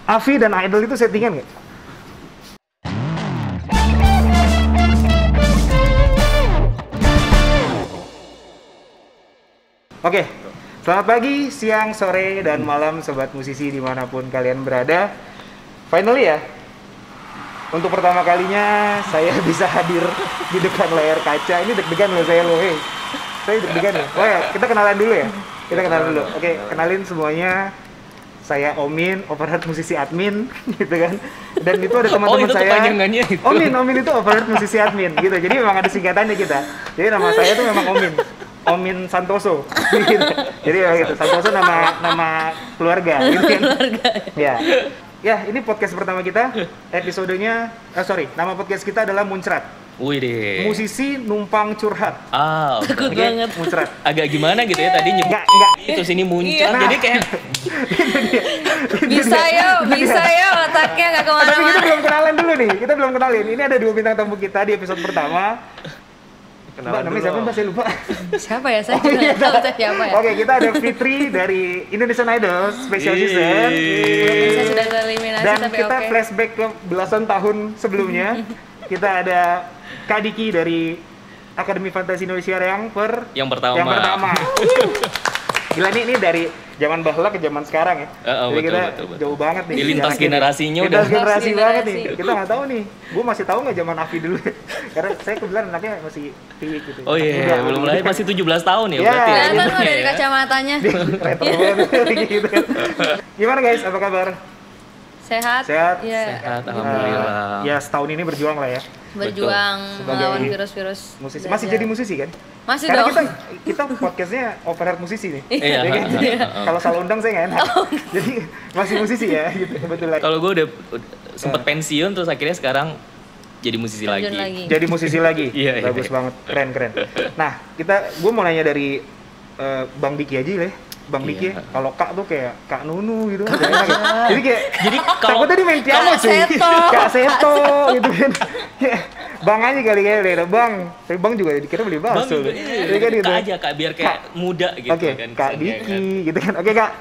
Afi dan Idol itu settingan nggak? Oke, selamat pagi, siang, sore, dan malam sobat musisi dimanapun kalian berada. Finally ya, untuk pertama kalinya saya bisa hadir di depan layar kaca. Ini deg-degan loh saya loh, saya deg-degan loh. Oh ya, kita kenalan dulu ya. Kita kenalan dulu. Oke, kenalin semuanya. Saya Omin, overhead musisi admin, gitu kan. Dan itu ada teman-teman saya. Itu. Omin itu overhead musisi admin, gitu. Jadi memang ada singkatannya kita. Jadi nama saya tuh memang Omin Santoso. Gitu. Jadi gitu. Santoso nama keluarga, gitu kan. Ya. Ya, ini podcast pertama kita. Episodenya, nama podcast kita adalah Muncrat. Wih deh. Musisi numpang curhat. Takut banget. Muncrat. Agak gimana gitu ya tadi nyebut. Enggak. Itu sini muncrat. Jadi kayak bisa ya otaknya nggak kemana-mana. Tapi kita belum kenalan dulu nih. Kita belum kenalin. Ini ada 2 bintang tamu kita di episode pertama. Mbak, namanya siapa Mbak? Saya lupa. Siapa ya? Saya juga nggak tahu siapa ya. Oke, kita ada Fitri dari Indonesian Idol Special Season. Saya sudah tereliminasi Dan tapi kita oke. flashback ke belasan tahun sebelumnya. Kita ada Kak Diki dari Akademi Fantasi Indonesia yang pertama. Gila ini dari zaman bahla ke zaman sekarang ya. Jadi betul, kita betul. jauh banget nih. Di lintas jaraknya. generasinya Lintas udah. generasi Lintas banget nih. generasi. Kita nggak tahu nih. Gue masih tahu nggak zaman Afi dulu. Karena saya kebetulan anaknya masih tiwik gitu. Oh iya, belum lahir masih 17 tahun ya Ya, berarti. Kelihatan gitu kok dari kacamatanya. Retro banget gitu kan. Gimana guys? Apa kabar? Sehat. Sehat? Ya, Sehat, alhamdulillah. Ya setahun ini berjuang lah ya. berjuang Betul. melawan Sebagai virus-virus. Musisi. Dajjal. Masih jadi musisi kan? Masih Karena dong. kita podcastnya overhead musisi nih. Iya. Ya kan? Jadi kalau salah undang saya nggak enak. Jadi masih musisi ya gitu kebetulan. Kalau gue udah sempet pensiun terus akhirnya sekarang jadi musisi Terjun lagi. lagi. Jadi musisi lagi. Iya, iya. Bagus banget. Keren. Nah, gue mau nanya dari Bang Diki aja lah ya. Bang Diki, Iya. kalau Kak tuh kayak Kak Nunu gitu. Jadi kayak kalau takutnya dia main piano Kak cuy. Seto. Kak Seto gitu kan. Ya, Bang aja kali kayak Bang. Tapi Bang juga dikira beli Bang, bakso. Jadi kan gitu. Kak aja Kak biar kayak muda gitu Oke, kan. Kak kesannya Diki kan. gitu kan. Oke, Kak.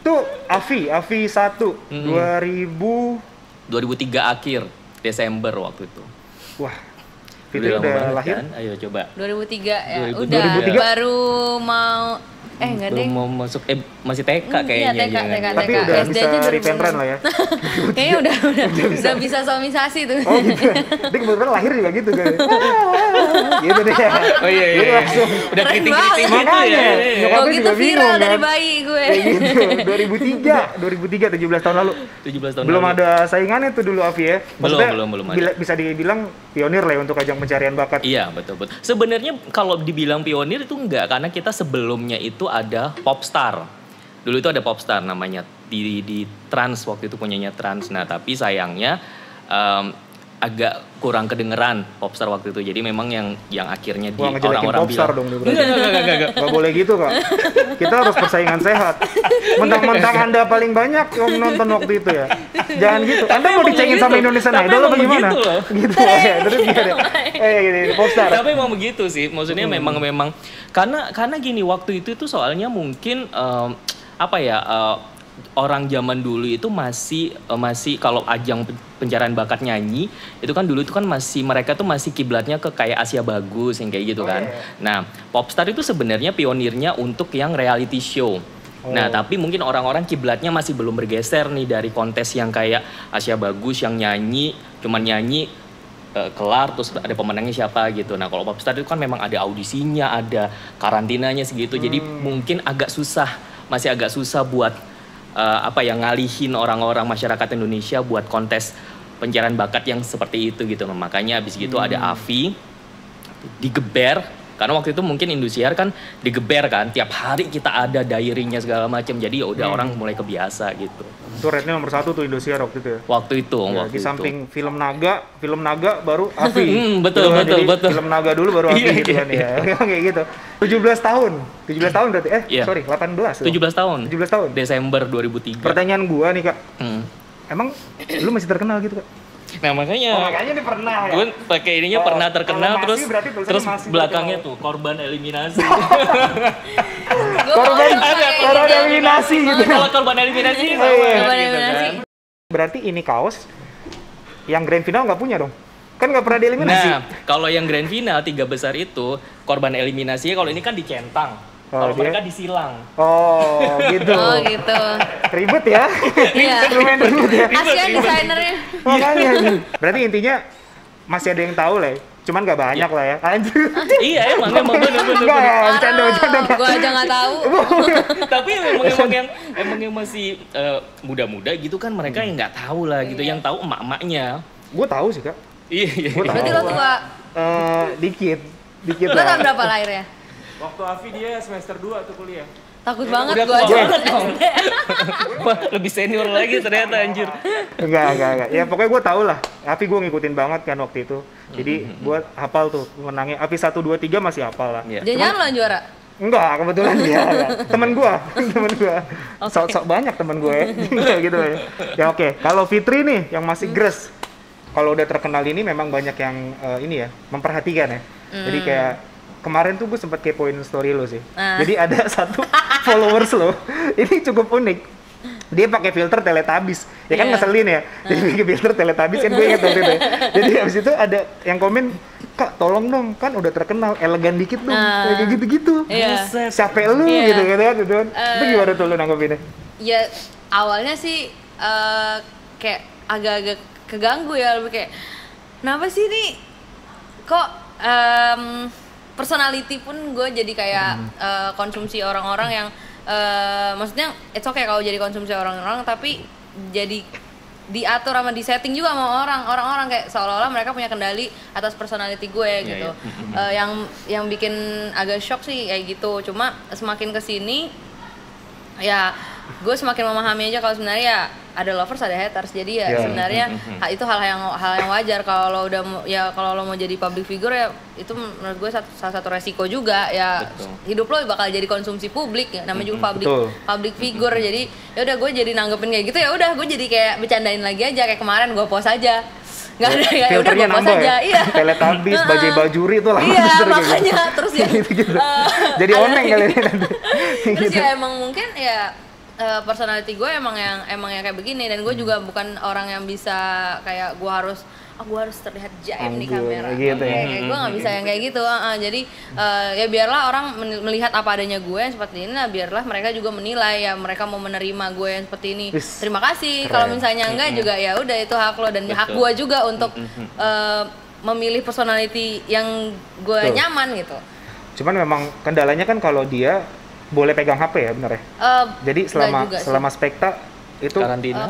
Tuh Afi 1 2000 2003 akhir Desember waktu itu. wah. Fitri lama udah banget lahir. kan? Ayo coba. 2003 ya. 2003. Udah 2003? baru mau enggak deh. Belum mau masuk masih TK Iya, kayaknya. TK, jangan. TK. Tapi udah SD bisa aja repentren lah ya. Kayaknya udah bisa suamisasi tuh. Oh gitu. Dia kebetulan lahir juga gitu kan. Gitu deh. Oh iya. Jadi langsung Udah Keren kritik-kritik banget. gitu Makanya, ya. nyokap Oh gue gitu juga viral bingung, dari kan? bayi gue. Kayak gitu. 2003 17 tahun lalu. 17 tahun Belum lalu. ada saingannya tuh dulu Afi ya. Maksudnya, Belum ada. Bisa dibilang pionir lah ya untuk ajang pencarian bakat. Iya betul. Sebenarnya kalau dibilang pionir itu enggak, karena kita sebelumnya itu ada Popstar. Dulu itu ada Popstar namanya di Trans, waktu itu punyanya Trans. Nah tapi sayangnya agak kurang kedengeran Popstar waktu itu. Jadi memang yang akhirnya Wah, ngejelekin orang-orang Popstar bilang. dong dia berarti. Nggak boleh gitu Kak. Kita harus persaingan sehat. Mentang-mentang Anda paling banyak yang nonton waktu itu ya. Jangan gitu. Anda mau emang dicengin begitu. sama Indonesian Tapi Idol emang apa gimana? begitu loh. Gitu ya. Terus gimana? Gitu, Popstar. Tapi emang begitu sih. Maksudnya memang karena gini, waktu itu tuh soalnya mungkin orang zaman dulu itu masih kalau ajang pencarian bakat nyanyi itu kan dulu itu kan mereka tuh masih kiblatnya ke kayak Asia Bagus yang kayak gitu kan. Iya. Nah, Popstar itu sebenarnya pionirnya untuk yang reality show. Nah, tapi mungkin orang-orang kiblatnya masih belum bergeser nih dari kontes yang kayak Asia Bagus yang cuman nyanyi kelar terus ada pemenangnya siapa gitu. Nah, kalau Popstar itu kan memang ada audisinya, ada karantinanya segitu. Jadi mungkin masih agak susah buat ngalihin orang-orang masyarakat Indonesia buat kontes pencarian bakat yang seperti itu gitu. Makanya abis gitu ada Afi digeber, karena waktu itu mungkin Indosiar kan digeber kan, tiap hari kita ada diary-nya segala macam. Jadi ya udah orang mulai kebiasa gitu. Itu rate-nya nomor 1 tuh Indosiar waktu itu ya. Waktu itu. Ya, di samping film Naga baru Afi. Betul. Film Naga dulu baru Afi Iya, gitu kan ya. Kayak gitu. 17 tahun berarti. Iya. Sorry, 18. 17 tahun. 17 tahun. Desember 2003. Pertanyaan gua nih, Kak. Hmm. Emang lu masih terkenal gitu, Kak? Nah makanya. Makanya ini pernah ya. Gue pakai ininya pernah terkenal kalau masih berarti tulisannya terus masih belakangnya terkenal. tuh korban eliminasi. Korban eliminasi gitu. Kalau korban eliminasi Oh, iya. sama Korban gitu eliminasi. kan. berarti ini kaos yang grand final nggak punya dong? Kan nggak pernah dieliminasi. Nah, kalau yang grand final 3 besar itu korban eliminasinya kalau ini kan dicentang. Kalau mereka disilang. Oh, gitu. Oh gitu. Ribet ya? Iya. Lumayan ribet ya. Kasihan desainernya. Makanya. Berarti intinya masih ada yang tahu lah ya. Cuman nggak banyak lah ya. Anjir. Iya, emang bener. Enggak ya, bercanda. Gua aja nggak tahu. Tapi emang yang masih muda-muda gitu kan mereka yang nggak tahu lah gitu. Yang tahu emak-emaknya. Gue tahu sih, Kak. Iya. Gua tahu. Berarti lo tua. Dikit Lo lah. tahun berapa lahirnya? Waktu Avi dia semester 2 tuh kuliah. Takut banget Udah gua tua aja. banget dong. Wah, lebih senior lagi ternyata anjir. Enggak. Ya pokoknya gue tau lah. Api gue ngikutin banget kan waktu itu. Jadi gue hafal tuh menangnya. Api 1, 2, 3 masih hafal lah. Iya. Jangan lo yang juara. Enggak, kebetulan dia. Temen gue. Sok-sok banyak temen gue ya. Gitu ya. Ya oke. Kalau Fitri nih yang masih gres. Kalau udah terkenal ini memang banyak yang ini ya memperhatikan ya. Jadi kayak kemarin tuh gue sempat kepoin story lo sih. Jadi ada satu followers lo, ini cukup unik. Dia pakai filter Teletubbies, ya kan ngeselin ya. Jadi pakai filter Teletubbies kan gue ingat waktu itu. Jadi habis itu ada yang komen, Kak tolong dong, kan udah terkenal, elegan dikit dong, kayak gitu-gitu. Iya. Capek lu gitu kan. Itu gimana tuh lu nanggepinnya? Ya awalnya sih kayak agak-agak keganggu ya, lebih kayak kenapa sih nih kok personality pun gue jadi kayak konsumsi orang-orang yang maksudnya it's okay kalau jadi konsumsi orang-orang tapi jadi diatur sama disetting juga sama orang-orang kayak seolah-olah mereka punya kendali atas personality gue gitu. Yang bikin agak shock sih kayak gitu. Cuma semakin kesini ya gue semakin memahami aja kalau sebenarnya ya ada lovers ada haters, jadi ya sebenarnya itu hal yang wajar. Kalau lo udah kalau lo mau jadi public figure ya itu menurut gue salah satu resiko juga ya. Betul. Hidup lo bakal jadi konsumsi publik ya, namanya juga public figure. Jadi ya udah gue jadi nanggepin kayak gitu, ya udah gue jadi kayak bercandain lagi aja, kayak kemarin gue post aja nggak ada ya udah gue post aja ya? Teletubbies, bajai bajuri itu lah. Iya makanya terus ya gitu. Jadi oneng kali ini nanti. Terus ya emang mungkin ya personality gue emang yang kayak begini, dan gue juga bukan orang yang bisa kayak gue harus terlihat jaim di kamera gitu ya. Kayak gue nggak bisa yang kayak gitu. Jadi ya biarlah orang melihat apa adanya gue yang seperti ini, nah biarlah mereka juga menilai ya, mereka mau menerima gue yang seperti ini. Terima kasih. Kalau misalnya enggak juga ya udah itu hak lo, dan hak gue juga untuk memilih personality yang gue nyaman gitu. Cuman memang kendalanya kan kalau dia boleh pegang HP ya, bener ya? Jadi selama spekta itu karantina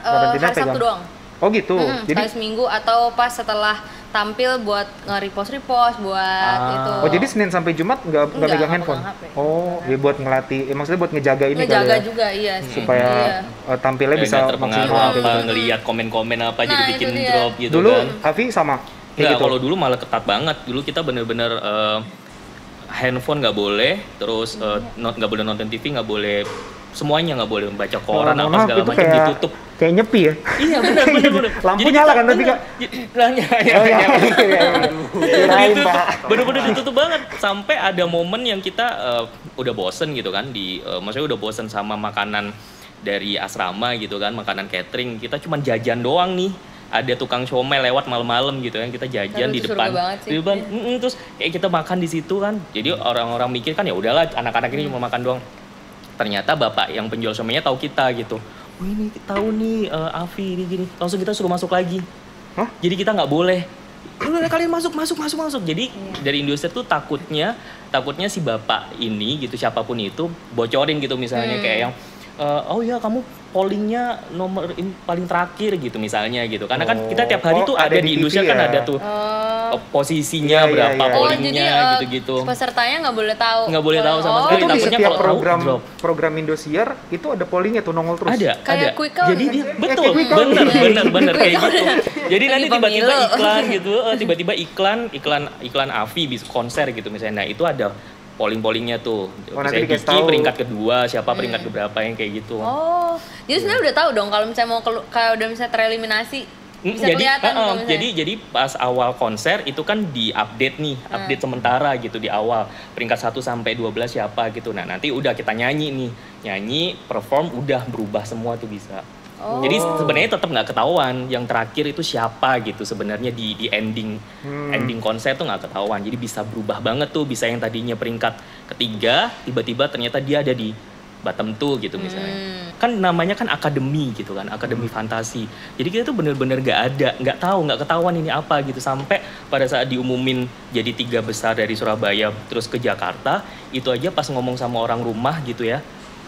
hari Sabtu doang. Oh gitu. Jadi sekali seminggu atau pas setelah tampil buat nge-repost buat itu. Oh jadi Senin sampai Jumat nggak pegang handphone? Oh, ya buat ngelatih, maksudnya buat ngejaga ini kali ya? Juga iya sih. Supaya tampilnya bisa maksimal. Ngelihat komen-komen apa jadi bikin drop gitu dulu, kan. Dulu Avi sama? Nggak, kalau dulu malah ketat banget. Dulu kita bener-bener handphone nggak boleh, terus nggak boleh nonton TV, nggak boleh semuanya, nggak boleh membaca koran apa segala macam, ditutup. Kayak nyepi ya? Iya bener. Lampu nyala kan tapi Kak? Bener-bener ditutup banget. Sampai ada momen yang kita udah bosen gitu kan, maksudnya udah bosen sama makanan dari asrama gitu kan, makanan catering, kita cuma jajan doang nih. Ada tukang siomay lewat malam-malam gitu kan, kita jajan di depan. Terus kayak kita makan di situ kan. Jadi orang-orang mikir kan ya udahlah anak-anak ini cuma makan doang. Ternyata bapak yang penjual siomaynya tahu kita gitu. Oh ini tahu nih Avi ini gini. Langsung kita suruh masuk lagi. Hah? Jadi kita nggak boleh. Udah kalian masuk. Jadi dari industri tuh takutnya si bapak ini gitu, siapapun itu bocorin gitu misalnya kayak yang oh ya kamu pollingnya nomor paling terakhir gitu misalnya gitu, karena kan kita tiap hari tuh ada di industri kan ada tuh posisinya berapa pollingnya gitu-gitu. Pesertanya nggak boleh tahu sama sekali. Itu di setiap program Indosiar itu ada pollingnya tuh nongol terus. Ada. Quick count. Jadi dia betul bener kayak gitu. Jadi nanti tiba-tiba iklan gitu, tiba-tiba iklan Avi bisa konser gitu misalnya. Nah itu ada polling-pollingnya tuh. Nanti Diki peringkat kedua, siapa peringkat keberapa yang kayak gitu. Oh, jadi sebenarnya udah tahu dong kalau misalnya kalau udah misalnya tereliminasi bisa kelihatan. Jadi pas awal konser itu kan di-update nih, update sementara gitu di awal. Peringkat 1 sampai 12 siapa gitu. Nah, nanti udah kita nyanyi, perform udah berubah semua tuh bisa. Oh. Jadi sebenarnya tetap nggak ketahuan yang terakhir itu siapa gitu sebenarnya di ending konser tuh nggak ketahuan. Jadi bisa berubah banget tuh, bisa yang tadinya peringkat ketiga tiba-tiba ternyata dia ada di bottom 2 gitu misalnya. Kan namanya kan akademi gitu kan, akademi fantasi. Jadi kita tuh bener-bener nggak ketahuan ini apa gitu, sampai pada saat diumumin jadi 3 besar dari Surabaya terus ke Jakarta, itu aja pas ngomong sama orang rumah gitu ya.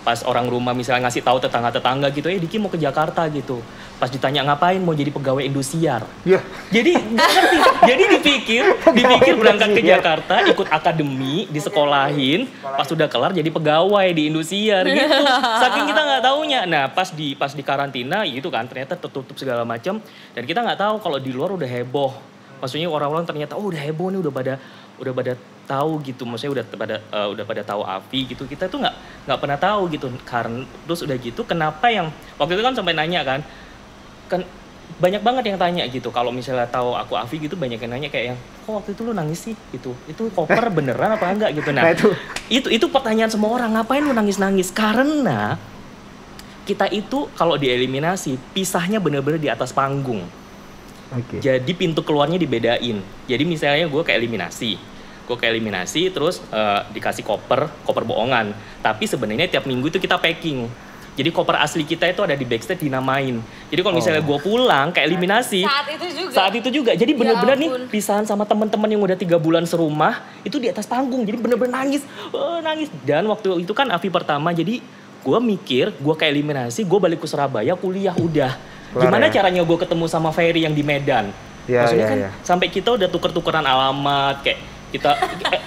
Pas orang rumah misalnya ngasih tahu tetangga-tetangga gitu, Diki mau ke Jakarta gitu. Pas ditanya ngapain, mau jadi pegawai Indosiar. Ya. Jadi nggak ngerti. Jadi dipikir berangkat ke Jakarta, ikut akademi, disekolahin, pas sudah kelar jadi pegawai di Indosiar gitu. Saking kita nggak taunya. Nah pas di karantina gitu kan, ternyata tertutup segala macam, dan kita nggak tahu kalau di luar udah heboh. Maksudnya orang-orang ternyata udah heboh nih, udah pada tahu gitu, maksudnya udah pada tahu Afi gitu. Kita tuh nggak pernah tahu gitu. Karena terus udah gitu, kenapa yang waktu itu kan sampai nanya kan banyak banget yang tanya gitu, kalau misalnya tahu aku Afi gitu, banyak yang nanya kayak yang, kok waktu itu lu nangis sih gitu, itu koper beneran apa enggak gitu. Nah itu pertanyaan semua orang, ngapain lu nangis? Karena kita itu kalau dieliminasi pisahnya bener-bener di atas panggung. Jadi pintu keluarnya dibedain. Jadi misalnya gue ke eliminasi terus dikasih koper bohongan. Tapi sebenarnya tiap minggu itu kita packing. Jadi koper asli kita itu ada di backstage dinamain. Jadi kalau misalnya gue pulang ke eliminasi saat itu juga. Jadi bener-bener nih pisahan sama teman-teman yang udah 3 bulan serumah itu di atas panggung. Jadi bener-bener nangis. Dan waktu itu kan Afi pertama. Jadi gue mikir gue ke eliminasi, gue balik ke Surabaya kuliah udah. Gimana caranya gue ketemu sama Ferry yang di Medan? Maksudnya kan sampai kita udah tuker-tukeran alamat, kayak kita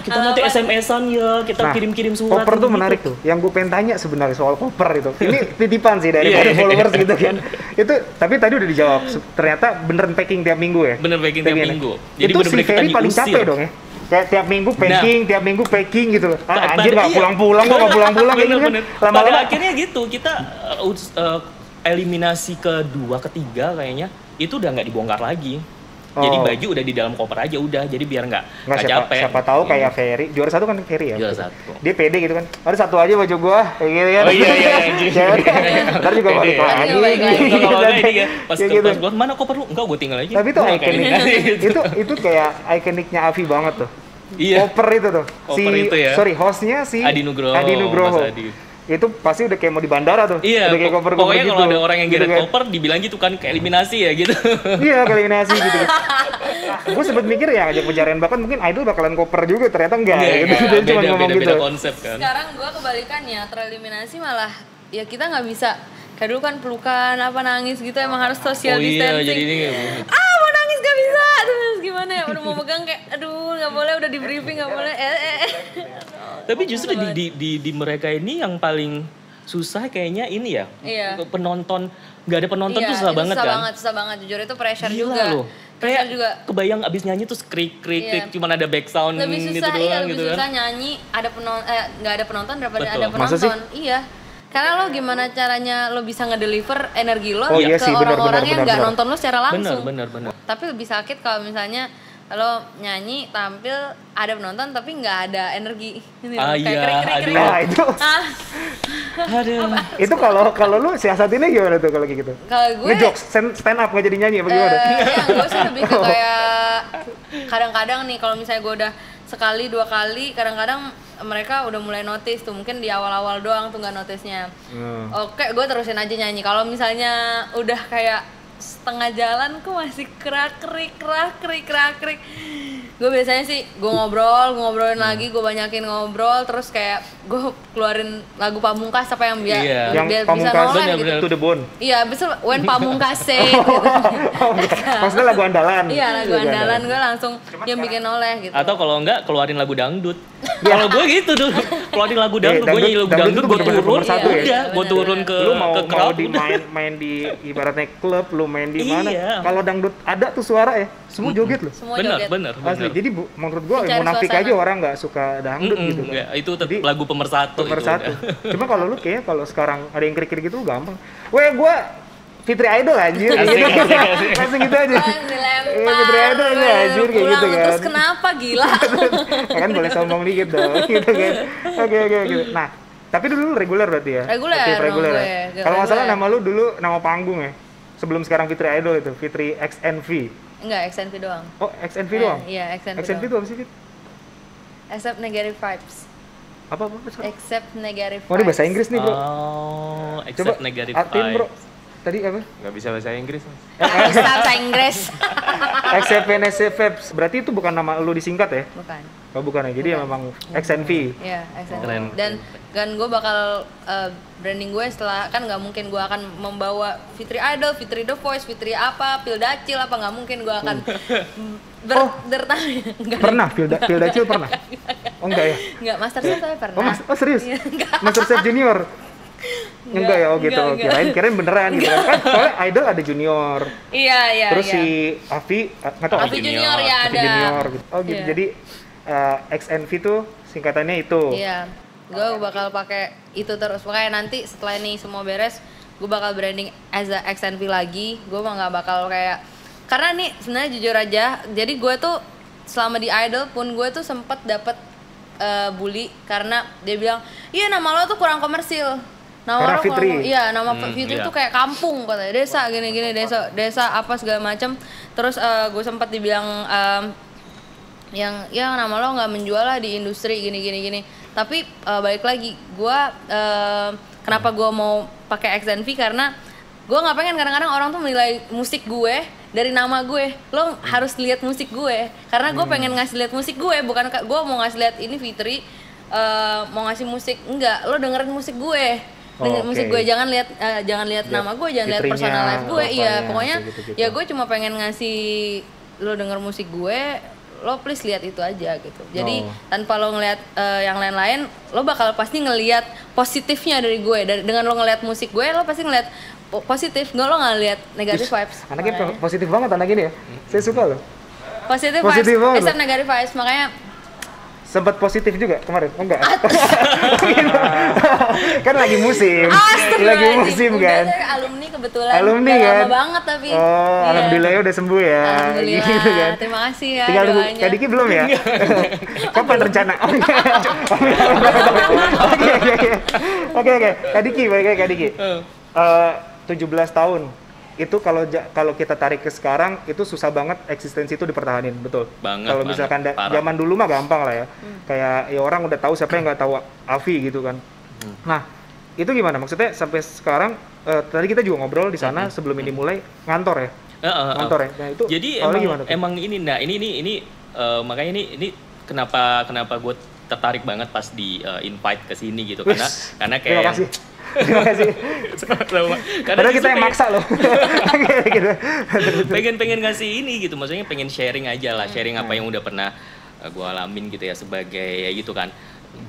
nanti SMS-an ya, kita kirim-kirim surat. Koper tuh menarik tuh. Yang gue pengen tanya sebenarnya soal koper itu. Ini titipan sih dari followers gitu kan. Itu tapi tadi udah dijawab. Ternyata beneran packing tiap minggu ya. Bener packing tiap minggu. Jadi itu si Ferry paling capek dong ya. Kayak tiap minggu packing gitu loh. Anjir nggak pulang-pulang gitu kan. Lama-lama akhirnya gitu kita eliminasi kedua, ketiga kayaknya itu udah nggak dibongkar lagi. Jadi baju udah di dalam koper aja udah. Jadi biar nggak capek. Siapa tahu kayak Ferry, juara 1 kan Ferry ya. Juara 1. Dia pede gitu kan. Ada 1 aja baju gua kayak gitu kan. Oh iya. Ntar juga balik lagi. Kalau ada ini ya. Pas gua mana koper lu? Enggak, gua tinggal aja. Tapi itu ikonik. Itu kayak ikoniknya Afi banget tuh. Iya. Koper itu tuh. Hostnya si Adi Nugroho. Itu pasti udah kayak mau di bandara tuh. Iya, udah kayak koper pokoknya gitu. Kalau ada orang yang gitu geret kan. koper dibilang gitu kan, kayak eliminasi ya gitu. Iya, kayak eliminasi gitu. Gue sempet mikir ya ajak pencarian bakat mungkin Idol bakalan koper juga, ternyata enggak gitu. Dia cuma ngomong gitu. Beda konsep kan. Sekarang gue kebalikannya, tereliminasi malah ya kita nggak bisa. Kayak dulu kan pelukan apa nangis gitu, emang harus social distancing. Jadi ini mau nangis gak bisa, terus gimana ya, udah mau megang kayak aduh nggak boleh, udah di briefing nggak boleh. Tapi justru di mereka ini yang paling susah kayaknya ini ya. Iya. Penonton, nggak ada penonton tuh susah banget kan. Susah banget, jujur itu pressure Gila juga. Loh. Kayak juga kebayang abis nyanyi tuh krik, cuman ada back sound lebih gitu susah, doang lebih gitu susah kan. nyanyi nggak ada penonton daripada Betul. ada penonton. Iya. Karena lo gimana caranya lo bisa ngedeliver energi lo ke orang-orang yang nggak nonton lo secara langsung. Bener. Tapi lebih sakit kalau misalnya lo nyanyi tampil ada penonton tapi nggak ada energi. Kayak krik. Nah itu. Itu kalau lu siasatinnya gimana tuh kalau kayak gitu? Kalau gue ngejokes stand up nggak jadi nyanyi apa gimana? Gue sih lebih ke kayak kadang-kadang nih kalau misalnya gue udah sekali 2 kali, kadang-kadang mereka udah mulai notice tuh, mungkin di awal-awal doang tuh nggak notice-nya. Oke, gue terusin aja nyanyi. Kalau misalnya udah kayak setengah jalan kok masih krak krik. Gue biasanya sih gue ngobrolin lagi, gue banyakin ngobrol, terus kayak gue keluarin lagu Pamungkas apa yang biar bisa noleh gitu. To the bone. Iya, betul. When Pamungkas say. Maksudnya lagu andalan. Iya, lagu andalan gue langsung yang bikin noleh gitu. Atau kalau enggak keluarin lagu dangdut. Kalau gue gitu tuh, keluarin lagu dangdut, gue nyanyi lagu dangdut, gue turun, gue turun ke crowd. Lu main di ibaratnya klub, lu main di mana? Kalau dangdut ada tuh suara ya, semua joget loh. Bener. Asli. Jadi menurut gue munafik aja orang nggak suka dangdut gitu kan. Itu lagu pemersatu. Cuma kalau lu kayaknya kalau sekarang ada yang krik gitu gampang. Weh gue Fitri Idol anjir gitu. Langsung gitu aja. Fitri Idol aja anjir kayak gitu kan. Terus kenapa gila? Kan boleh sombong dikit dong gitu kan. Oke. Nah, Tapi dulu reguler berarti ya? Reguler Aktif dong reguler gue, ya? gue Kalau nggak salah reguler. nama lu dulu nama panggung ya? Sebelum sekarang Fitri Idol itu, Fitri XNV. Enggak, XNV doang. Oh, XNV doang? Iya, XNV XNV itu doang. apa sih, Fit? Accept negative vibes. Apa? Sorry. Accept negative vibes. Oh, ini bahasa Inggris nih, bro. Oh, Coba accept negative artiin, bro. vibes. Tadi apa? Nggak bisa bahasa Inggris, Mas. Bisa bahasa Inggris. XNV. Berarti itu bukan nama lu disingkat ya? Bukan. Oh, bukan ya. Jadi ya memang XNV. Iya, XNV. Keren. Dan kan gue bakal branding gue setelah, kan nggak mungkin gue akan membawa Fitri Idol, Fitri The Voice, Fitri apa, Pildacil apa, nggak mungkin gue akan bertanya. Pernah? Pildacil pernah? Oh, enggak ya? Enggak, Masterchef saya pernah. Oh, serius? Iya, enggak. Masterchef Junior? Enggak ya, oh gitu. Enggak. Kirain beneran gitu kan. Soalnya Idol ada junior. Iya. Terus si Avi, nggak tahu. Avi Junior ya Avi ada. Junior gitu. Oh gitu. Iya. Jadi XNV tuh singkatannya itu. Iya, gue bakal pakai itu terus. Makanya nanti setelah ini semua beres, gue bakal branding as a XNV lagi. Gue mah nggak bakal kayak, karena nih sebenarnya jujur aja, jadi gue tuh selama di Idol pun gue tuh sempet dapet bully karena dia bilang, iya nama lo tuh kurang komersil. Nama Karena lo Fitri. Iya, nama Fitri iya. tuh kayak kampung katanya, desa gini-gini, desa apa segala macam. Terus gue sempat dibilang yang ya nama lo nggak menjual lah di industri gini. Tapi balik lagi, gue kenapa gue mau pakai XNV karena gue nggak pengen kadang-kadang orang tuh menilai musik gue dari nama gue. Lo harus lihat musik gue karena gue pengen ngasih lihat musik gue, bukan gue mau ngasih lihat ini Fitri mau ngasih musik, enggak, lo dengerin musik gue. Oh, Musik oke. gue jangan lihat nama gue, jangan lihat Fitrinya, personal life gue. apa Iya, ya, pokoknya gitu-gitu. ya gue cuma pengen ngasih lo denger musik gue, lo please lihat itu aja gitu. Jadi tanpa lo ngelihat yang lain-lain, lo bakal pasti ngelihat positifnya dari gue. Dengan lo ngelihat musik gue, lo pasti ngelihat positif. Nggak, lo nggak lihat negative vibes. Anaknya Makanya. positif banget anak ini ya. Saya suka loh. Positif positif vibes, banget except lo. negative vibes. Makanya Sempat positif juga kemarin? Oh, enggak? Kan lagi musim. Lagi musim kan? Udah, alumni kebetulan. Alumni udah kan? lama banget tapi. Oh, Iya. alhamdulillah ya udah sembuh ya. Alhamdulillah. Gitu kan. Terima kasih ya Tinggal nunggu doanya. Kak Diki belum ya? Kapan rencana? Oke. Kak Diki, baik Kak Diki. 17 tahun. Itu kalau kita tarik ke sekarang itu susah banget eksistensi itu dipertahanin, betul. Kalau misalkan parah. zaman dulu mah gampang lah ya. Kayak ya orang udah tahu, siapa yang nggak tahu Avi gitu kan. Nah, itu gimana? Maksudnya sampai sekarang tadi kita juga ngobrol di sana sebelum ini mulai ngantor ya. Ngantor ya. Nah, itu jadi awalnya gimana tuh? emang ini, nah ini makanya ini kenapa gue tertarik banget pas di invite ke sini gitu, karena kayak Terima kasih. Terima kasih. Padahal kita yang maksa loh. Gitu. pengen ngasih ini gitu, maksudnya pengen sharing aja lah, sharing apa yang udah pernah gue alamin gitu ya, sebagai ya gitu kan,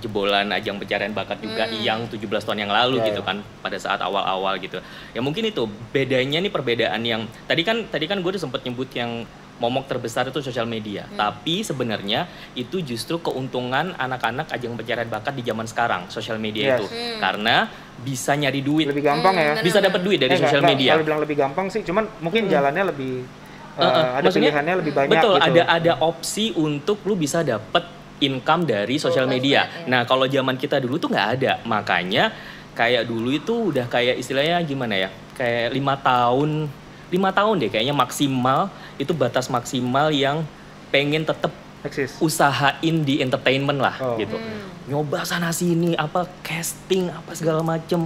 jebolan ajang pencarian bakat juga yang 17 tahun yang lalu gitu kan, pada saat awal-awal gitu. Ya mungkin itu bedanya nih, perbedaan yang tadi kan gue udah sempet nyebut yang momok terbesar itu sosial media. Tapi sebenarnya itu justru keuntungan anak-anak ajang pencarian bakat di zaman sekarang, sosial media itu. Karena bisa nyari duit. Lebih gampang ya. Bisa dapat duit dari sosial enggak, media. Kalau bilang lebih gampang sih, cuman mungkin jalannya lebih ada Maksudnya, pilihannya lebih banyak betul, gitu. ada opsi untuk lu bisa dapet income dari sosial media. Nah, kalau zaman kita dulu tuh nggak ada. Makanya kayak dulu itu udah kayak istilahnya gimana ya? Kayak 5 tahun deh kayaknya maksimal, itu batas maksimal yang pengen tetap Eksis. usahain di entertainment lah gitu. Hmm. Nyoba sana sini, apa casting, apa segala macem,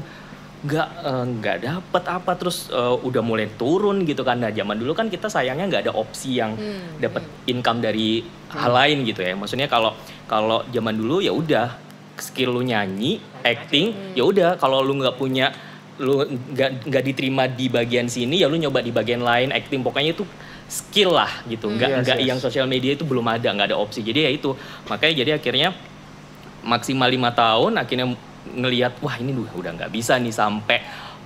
nggak dapet apa, terus udah mulai turun gitu kan. Nah, zaman dulu kan kita sayangnya nggak ada opsi yang dapet income dari hal lain gitu ya. Maksudnya kalau zaman dulu ya udah skill lu nyanyi, acting, ya udah, kalau lu nggak punya, lu nggak diterima di bagian sini, ya lu nyoba di bagian lain, acting, pokoknya itu skill lah gitu. Nggak yang sosial media itu belum ada, nggak ada opsi. Jadi ya itu, makanya jadi akhirnya maksimal 5 tahun akhirnya ngelihat, wah ini udah nggak bisa nih, sampai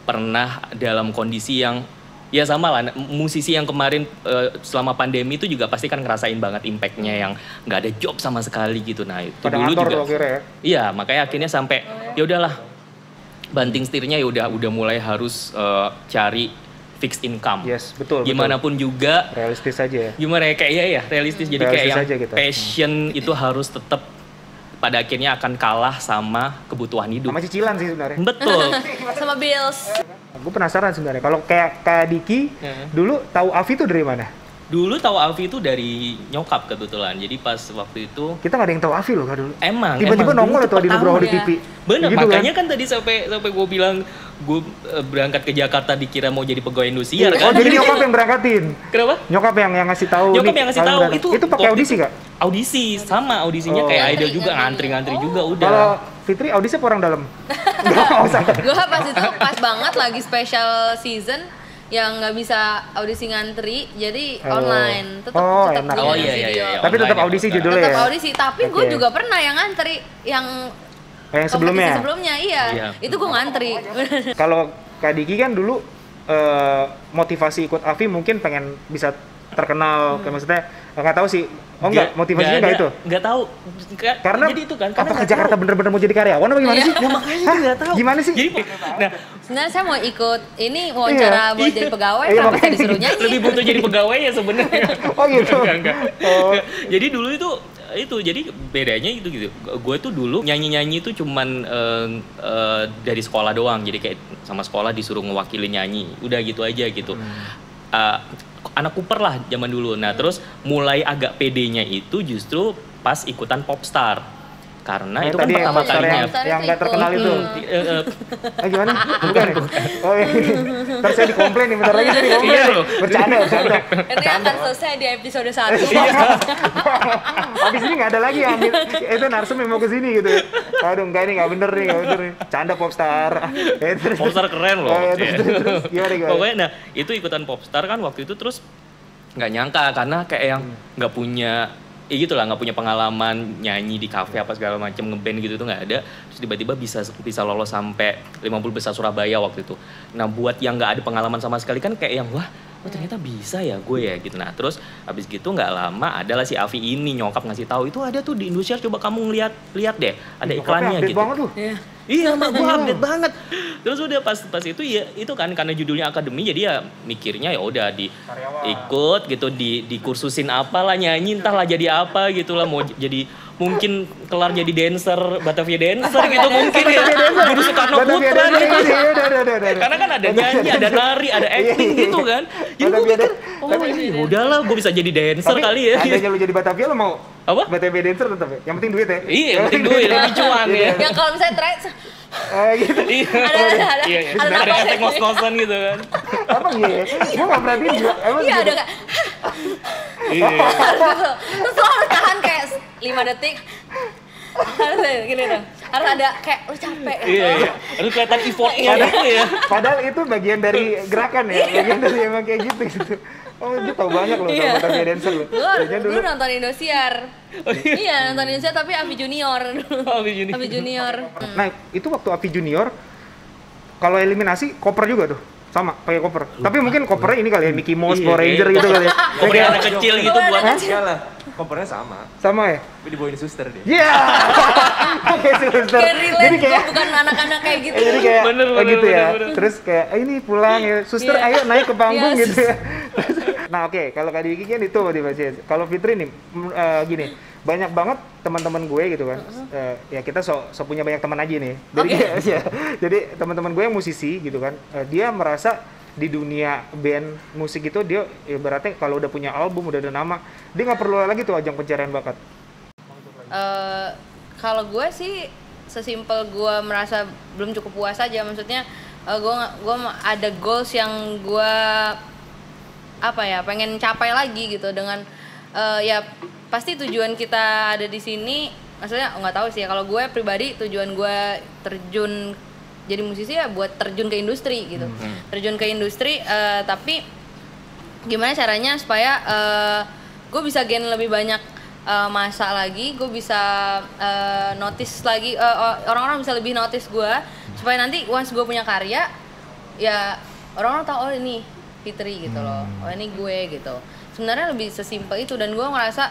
pernah dalam kondisi yang ya sama lah, musisi yang kemarin selama pandemi itu juga pasti kan ngerasain banget impactnya yang nggak ada job sama sekali gitu. Nah itu Pada dulu ngantor juga tuh akhirnya ya. iya, makanya akhirnya sampai ya udahlah, banting setirnya ya udah mulai harus cari fixed income. Yes, betul. Gimana pun juga realistis aja ya. Gimana ya, kayak ya realistis. Jadi kayak Realistis yang aja kita. passion itu harus tetap pada akhirnya akan kalah sama kebutuhan hidup. Sama cicilan sih sebenarnya. Betul. Sama bills. Gue penasaran sebenarnya. Kalau kayak Kak Diki, dulu tahu Avi tuh dari mana? Dulu tahu Avi itu dari nyokap kebetulan. Jadi pas waktu itu Kita nggak ada yang tahu Avi loh Kak dulu. emang Tiba-tiba dulu nongol tuh di pertama. Nugroho di ya. TV. Bener, Gitu makanya kan tadi sampai gue bilang gue berangkat ke Jakarta dikira mau jadi pegawai Indosiar Oh kan. jadi nyokap yang berangkatin. Kenapa? Nyokap yang ngasih tahu. Nyokap nih, yang ngasih kalian tahu berangkat. itu Itu pakai waktu audisi itu Kak? Audisi sama audisinya Oh. kayak Ngantri, idol juga ngantri. ngantri Oh. juga udah. Kalau Fitri audisi apa orang dalam? Nggak usah. Gue pas itu pas banget lagi special season yang nggak bisa audisi ngantri, jadi Oh. online. Tetap Oh, tetap enak. di Oh video. iya iya iya. Tapi tetap online audisi ya, judulnya Tetap ya? audisi, tapi gue Oke. juga pernah yang ngantri yang Yang sebelumnya? kompetisi sebelumnya, iya. Iya. Itu gue ngantri. Kalau Kak Diki kan dulu motivasi ikut Avi mungkin pengen bisa terkenal, kayak maksudnya nggak tahu sih. Oh enggak, motivasinya nggak itu? Nggak tahu. Karena jadi itu kan. apa ke nggak Jakarta tahu. bener-bener mau jadi karyawan apa gimana Iya. sih? Ya makanya gue nggak tahu. Gimana sih? Jadi, nah Sebenarnya saya mau ikut ini wawancara buat jadi pegawai, Iya, kenapa saya makanya. disuruh nyanyi? lebih butuh jadi pegawai ya sebenarnya. Oh gitu. Enggak. Oh. Jadi dulu itu jadi bedanya itu gitu. Gue tuh dulu nyanyi itu cuman dari sekolah doang. Jadi kayak sama sekolah disuruh ngewakili nyanyi. Udah gitu aja gitu. Anak Cooper lah zaman dulu. Nah, terus mulai agak pedenya itu justru pas ikutan Popstar. Karena Yang itu kan tadi pertama Popstar kalinya. yang nggak terkenal itu. Gimana? Bukan ya? Oh iya. Ntar saya dikomplain nih, bentar lagi saya dikomplain. Iya loh. Bercanda. Ini akan selesai di episode 1. Habis ini nggak ada lagi yang ambil. Itu narsum yang mau ke sini gitu. Aduh, enggak ini nggak bener nih. Canda Popstar. Popstar keren loh. Oh, iya, Iya. terus. Gimana? Pokoknya nah itu ikutan Popstar kan waktu itu terus nggak nyangka karena kayak yang nggak punya gitu lah, nggak punya pengalaman nyanyi di kafe apa segala macam, ngeband gitu tuh nggak ada. Terus tiba-tiba bisa lolos sampai 50 besar Surabaya waktu itu. Nah buat yang nggak ada pengalaman sama sekali kan kayak yang wah, oh ternyata bisa ya gue ya gitu. Nah terus habis gitu nggak lama adalah si Avi ini nyokap ngasih tahu itu ada tuh di Indosiar, coba kamu lihat deh ada iklannya Update gitu. banget tuh. Iya, mak gue update banget. Terus udah pas itu ya itu kan karena judulnya akademi jadi ya mikirnya ya udah ikut gitu dikursusin apalah nyanyi entahlah jadi apa gitulah, mau jadi mungkin kelar jadi dancer Batavia dancer gitu mungkin ya. Guru Soekarno Putra gitu. Karena kan ada nyanyi, ada nari, ada acting gitu kan. Jadi gue mikir, oh ini udahlah gue bisa jadi dancer kali ya. Adanya lu jadi Batavia lu mau Apa? Batavia dancer tetap ya? Yang penting duit ya? Iya, yang penting duit, lebih cuan ya. Yang kalau misalnya terakhir Gitu. Iya, ada iya, ada ada nafasnya. efek ngos-ngosan gitu kan. Apa iya ya? Gue nggak perhatiin juga. Emang Iya gitu? ada kayak Iya. gitu. Terus lo harus tahan kayak 5 detik. Harus kayak gini dong. Harus ada kayak lu capek. Iya, iya. Harus kelihatan effortnya gitu ya. Padahal itu bagian dari gerakan ya, bagian dari emang kayak gitu. Oh, dia tahu banyak loh Iya. sama Batavia dancer loh. Kayaknya Dulu nonton Indosiar. Iya, nonton Indosiar tapi Avi Junior. Oh, begini. Avi Junior. Nah, itu waktu Avi Junior, kalau eliminasi koper juga tuh, sama pakai koper. Tapi mungkin kopernya ini kali ya, Mickey Mouse, Iya, Power Ranger iya. gitu kali ya. Kopernya Kayak- anak kecil gitu buat Enggak lah, kompornya sama. sama ya? Tapi dibawain suster dia. Iya. Kayak suster. Kayak relate, Jadi kayak gue bukan anak-anak kayak gitu. jadi kayak Bener, kayak gitu ya. bener. Terus kayak ini pulang ya, suster Iya. ayo naik ke panggung Yes. gitu ya. Nah oke, kalau Kak Diki kan itu motivasi. Kalau Fitri nih gini, banyak banget teman-teman gue gitu kan. Ya kita so punya banyak teman aja nih. Jadi ya, jadi teman-teman gue yang musisi gitu kan, dia merasa di dunia band musik itu dia ibaratnya kalau udah punya album, udah ada nama, dia nggak perlu lagi tuh ajang pencarian bakat. Kalau gue sih sesimpel gue merasa belum cukup puas aja, maksudnya gue ada goals yang gue pengen capai lagi gitu dengan ya pasti tujuan kita ada di sini, maksudnya nggak tahu sih ya, kalau gue pribadi tujuan gue terjun jadi musisi ya buat terjun ke industri gitu, terjun ke industri tapi gimana caranya supaya gue bisa gain lebih banyak masa lagi, gue bisa notice lagi, orang-orang bisa lebih notice gue, supaya nanti once gue punya karya ya orang-orang tahu oh ini Fitri gitu loh, oh ini gue gitu. Sebenarnya lebih sesimpel itu, dan gue ngerasa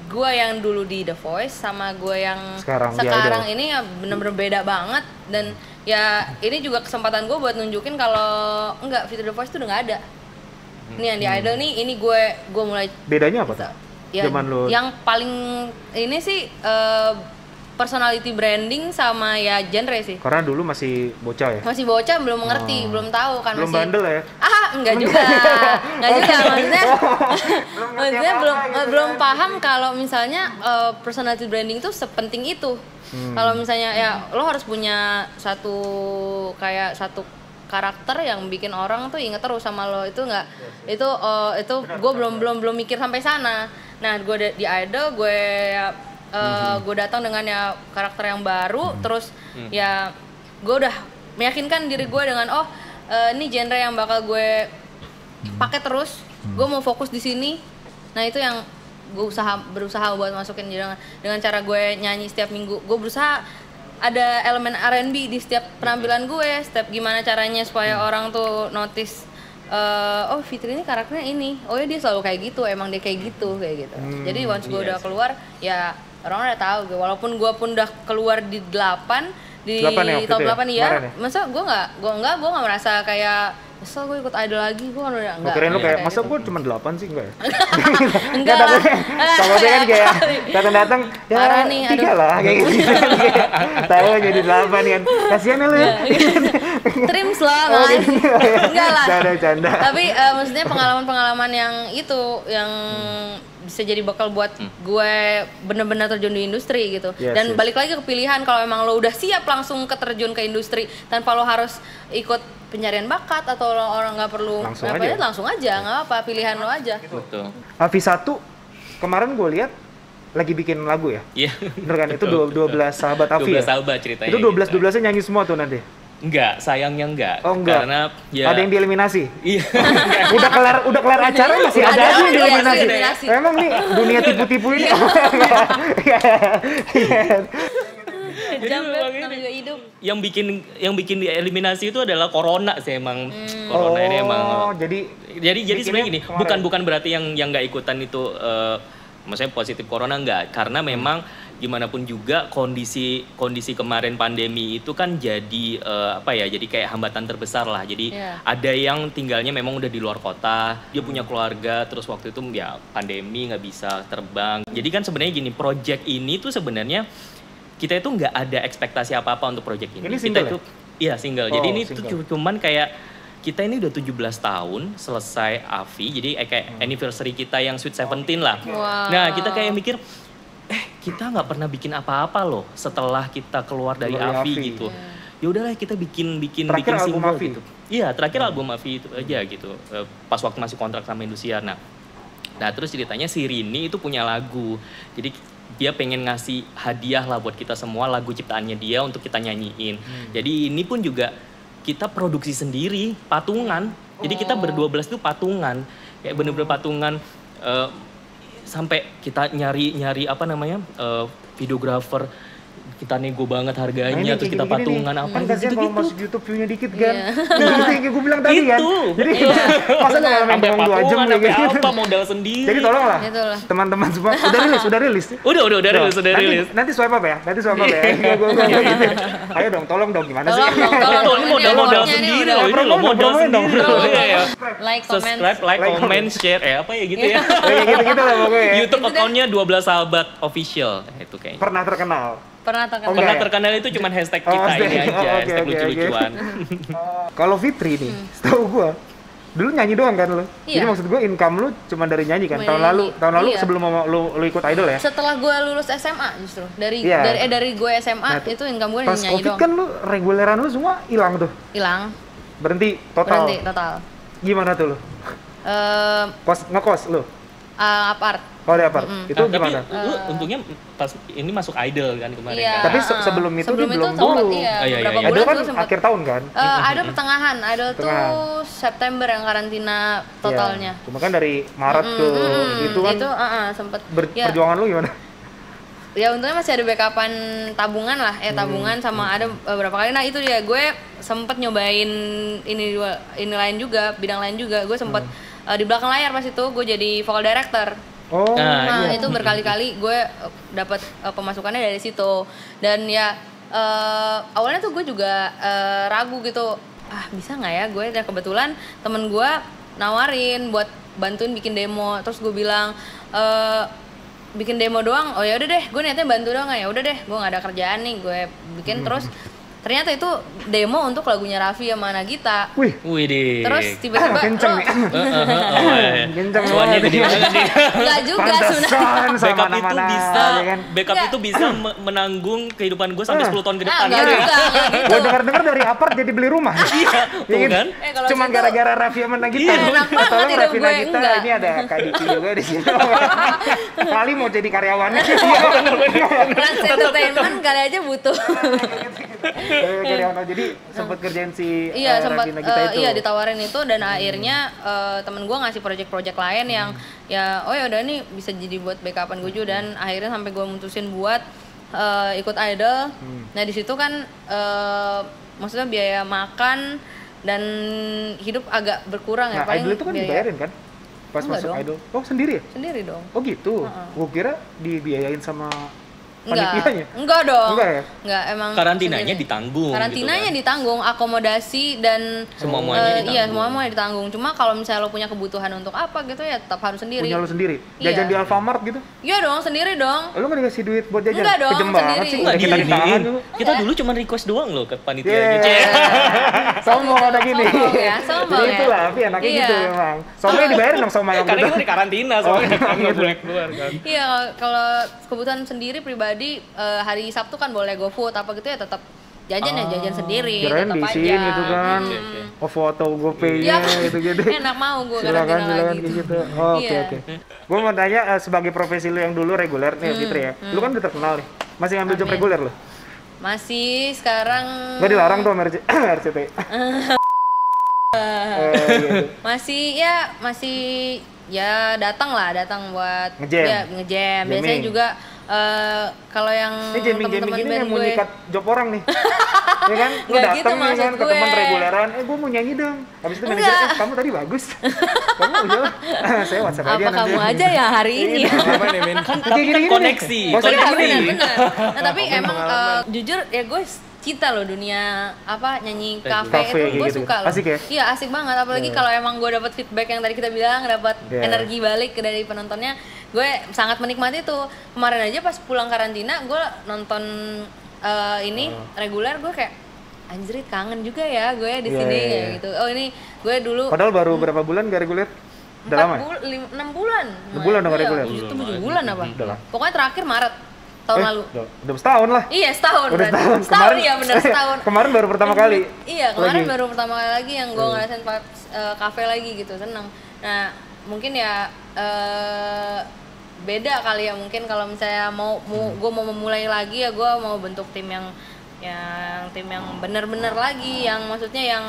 gue yang dulu di The Voice sama gue yang Sekarang di sekarang Idol. ini ya bener-bener beda banget, dan ya ini juga kesempatan gue buat nunjukin kalau enggak, Fitri The Voice tuh udah nggak ada. Ini yang di Idol nih, ini gue mulai Bedanya apa tuh? ya zaman lu? yang paling ini sih personality branding sama ya genre sih. Karena dulu masih bocah ya. Masih bocah, belum mengerti, belum tahu kan. Belum masih bandel ya. enggak juga. Enggak juga maksudnya belum paham kalau misalnya personality branding itu sepenting itu. Kalau misalnya ya lo harus punya satu karakter yang bikin orang tuh inget terus sama lo, itu enggak itu gue belum mikir sampai sana. Nah, gue di Idol gue datang dengan ya karakter yang baru, terus ya gue udah meyakinkan diri gue dengan ini genre yang bakal gue pakai terus, gue mau fokus di sini. Nah, itu yang gue berusaha buat masukin dengan cara gue nyanyi setiap minggu. Gue berusaha ada elemen R&B di setiap penampilan gue, setiap gimana caranya supaya orang tuh notice Fitri ini karakternya ini, ya dia selalu kayak gitu, emang dia kayak gitu. Jadi once gue udah keluar ya orang udah tahu, walaupun gue pun udah keluar di 8 di top 8 ya. Masa gue nggak merasa kayak misal gue ikut Idol lagi, gue udah enggak. Kirain lu kayak masa gitu. gue cuma 8 sih enggak ya? Enggak lah. Sama dia kan kayak datang ya parah nih, 3 lah kayak gitu. Tahu jadi 8 kan. Kasihan lu ya. Trims lah, guys. Enggak lah. Canda. Tapi maksudnya pengalaman-pengalaman yang itu yang bisa jadi bakal buat gue bener-bener terjun di industri gitu. Dan balik lagi ke pilihan, kalau emang lo udah siap langsung terjun ke industri tanpa lo harus ikut pencarian bakat atau lo orang nggak perlu langsung aja nggak apa, pilihan lo aja. Betul. V1 kemarin gue lihat lagi bikin lagu ya? Iya. Bener kan? Itu 12 sahabat Afi 12 ya? sahabat ceritanya. Itu 12-12-nya nyanyi semua tuh nanti? Enggak, sayangnya enggak. Oh enggak? Karena ya ada yang dieliminasi? Iya. udah kelar acara masih ada aja yang dieliminasi. Emang nih dunia tipu-tipu ini. Yang bikin dieliminasi itu adalah corona sih emang. Corona ini emang. Jadi sebenarnya gini, bukan berarti yang nggak ikutan itu maksudnya positif corona enggak, karena memang gimana pun juga kondisi kemarin pandemi itu kan jadi jadi kayak hambatan terbesar lah. Jadi ada yang tinggalnya memang udah di luar kota, dia punya keluarga, terus waktu itu ya pandemi nggak bisa terbang. Jadi kan sebenarnya gini, project ini tuh sebenarnya kita itu nggak ada ekspektasi apa-apa untuk project ini. Ini single kita itu iya single. Jadi ini tuh cuman kayak kita ini udah 17 tahun selesai AVI, jadi kayak anniversary kita yang Sweet 17 lah. Wow. Nah, kita kayak mikir kita nggak pernah bikin apa-apa loh setelah kita keluar dari AVI gitu. Ya udahlah kita bikin single gitu. Iya, terakhir album AVI itu aja gitu. Pas waktu masih kontrak sama Indosiar. Nah, terus ceritanya si Rini itu punya lagu. Jadi dia pengen ngasih hadiah lah buat kita semua, lagu ciptaannya dia untuk kita nyanyiin. Jadi ini pun juga kita produksi sendiri, patungan. Jadi kita berdua-belas itu patungan. Kayak bener-bener patungan. Sampai kita nyari videografer, kita nego banget harganya, terus kita patungan apa gitu. Kalau masuk YouTube view-nya dikit kan. Itu yang gue bilang tadi kan. Jadi masa enggak main sampai 2 jam kayak gitu. Apa modal sendiri. Jadi tolonglah teman-teman semua udah rilis. Udah rilis. Nanti swipe up ya. Gue gitu. Ayo dong, tolong dong gimana sih? Tolong modal sendiri loh, ini loh modal sendiri. Subscribe, like, comment, share, apa ya gitu ya. Gitu lah pokoknya. YouTube account-nya 12 sahabat official. Itu kayaknya. Pernah terkenal itu cuma hashtag kita ini aja, hashtag lucu-lucuan. Kalau Fitri nih, setahu gue dulu nyanyi doang kan lo? Iya. Jadi maksud gue income lu cuma dari nyanyi kan? Tahun lalu iya. Sebelum lu ikut Idol ya? Setelah gue lulus SMA justru dari gue SMA itu income gue pas nyanyi COVID doang. Kan lu reguleran lu semua hilang tuh? Hilang. Berhenti total? Berhenti total. Gimana tuh lu? Ngekos lu? Apart. Oh, di apart. Itu gimana? Tapi lu untungnya pas ini masuk Idol kan kemarin kan? Tapi sebelum itu dia belum dulu. Berapa Idol bulan kan tuh akhir tahun kan? Idol pertengahan. Idol tuh September yang karantina totalnya. Cuma kan dari Maret ke itu kan. Itu sempet. Perjuangan lu gimana? Ya untungnya masih ada backupan tabungan lah, tabungan sama ada beberapa kali. Nah itu dia gue sempet nyobain ini lain juga, bidang lain juga. Gue sempet di belakang layar pas itu gue jadi vocal director. Itu berkali-kali gue dapat pemasukannya dari situ. Dan ya awalnya tuh gue juga ragu gitu, bisa nggak ya gue. Dan kebetulan temen gue nawarin buat bantuin bikin demo. Terus gue bilang bikin demo doang. Oh ya udah deh, gue niatnya bantu doang. Ya udah deh, gue nggak ada kerjaan nih, gue bikin terus. Ternyata itu demo untuk lagunya Raffi sama Nagita. Wih, Widih. Terus tiba-tiba kenceng nih. Kenceng cuannya gede banget nih. Enggak juga sebenarnya. Pantesan sama Backup itu mana-mana, bisa, ya kan? backup itu bisa menanggung kehidupan gue sampai 10 tahun ke depan. Enggak juga, enggak gitu. Gue dengar-dengar dari apart jadi beli rumah. Iya, tuh kan? Kalau Cuman situ- gara-gara Raffi sama Nagita. Iya, enak banget Tolong hidup Raffi gue, Nagita, enggak. ini ada Kak Diki juga di sini. Kali mau jadi karyawannya. Trans Entertainment kali aja butuh. Karyawan. Jadi sempat kerjain si Iya sempat Raffi Nagita itu. iya ditawarin itu dan akhirnya temen gue ngasih project-project lain yang ya oh ya udah ini bisa jadi buat backupan gue juga dan akhirnya sampai gue mutusin buat ikut idol. Nah di situ kan maksudnya biaya makan dan hidup agak berkurang ya. Nah, idol itu kan biaya- dibayarin kan? Pas Enggak masuk dong. idol. Oh, sendiri ya? Sendiri dong. Oh gitu. Gue kira dibiayain sama Enggak, panitianya. enggak dong. Enggak ya? Enggak, emang Karantinanya sendiri. ditanggung. Karantinanya gitu ditanggung, akomodasi dan Semuanya ditanggung. iya, semuanya ditanggung. Cuma kalau misalnya lo punya kebutuhan untuk apa gitu ya tetap harus sendiri. Punya lo sendiri. Iya. Jajan di Alfamart gitu. Iya dong, sendiri dong. Lo nggak dikasih duit buat jajan? Enggak dong, Kejem banget sendiri. sih. Nggak Udah kita diiniin. ditahan dulu. Kita dulu cuma request doang loh ke panitia Yeah. gitu. Sombong ada gini. Sombong ya, sombong Jadi ya. itulah, tapi enaknya Iya. gitu memang. Sombongnya dibayarin dong sama yang Karena gitu. kita di karantina soalnya nggak boleh keluar kan. Iya, kalau kebutuhan sendiri pribadi hari Sabtu kan boleh GoFood apa gitu ya tetap jajan ya jajan sendiri. Kirain tetap diisiin aja. gitu kan. Oh foto GoPay-nya Iya, gitu-gitu. enak mau gue Silakan karantina silakan lagi. kayak gitu. Oh, Oke Iya. oke. Gue mau tanya sebagai profesi lu yang dulu reguler nih Fitri ya. Lu kan udah terkenal nih. Masih ngambil job Amin. reguler lu? Masih sekarang Gak dilarang tuh sama RCTI. Gitu. masih ya datang buat Ngejam. ya ngejam. Biasanya Jamming. juga kalau yang Ini jamming-jamming teman-teman gini band yang mau gue nyikat job orang nih. Ya kan? Lu Nggak datang gitu nih maksud kan ke gue. teman reguleran, gue mau nyanyi dong. Habis itu manajer, Enggak. kamu tadi bagus. Kamu udah saya WhatsApp aja apa nanti. kamu aja ya hari ini ya. Apa nih, Min? Kan Kayak tapi kan gini-gini koneksi. nih. Bosan Iya Koneksi. benar. Nah tapi emang jujur ya gue cinta loh dunia apa nyanyi kafe Kafe itu gue gitu. suka loh. Asik ya? Iya asik banget apalagi kalau emang gue dapat feedback yang tadi kita bilang dapat Iya. energi balik dari penontonnya gue sangat menikmati itu. Kemarin aja pas pulang karantina gue nonton ini reguler gue kayak anjrit kangen juga ya gue di Iya, sini iya, kayak iya. gitu. Oh ini gue dulu Padahal baru berapa bulan gak reguler? Udah lama ya? 6 bulan. 6 bulan dong reguler? Itu 7 bulan apa? Udah lah. Pokoknya terakhir Maret tahun lalu. Udah setahun lah. Iya setahun Udah berarti. setahun. Setahun ya bener setahun. Kemarin baru pertama kali. Iya kemarin lagi. baru pertama kali lagi yang gue ngerasain pas kafe lagi gitu seneng. Nah mungkin ya beda kali ya mungkin kalau misalnya gue mau memulai lagi ya gue mau bentuk tim yang bener-bener lagi yang maksudnya yang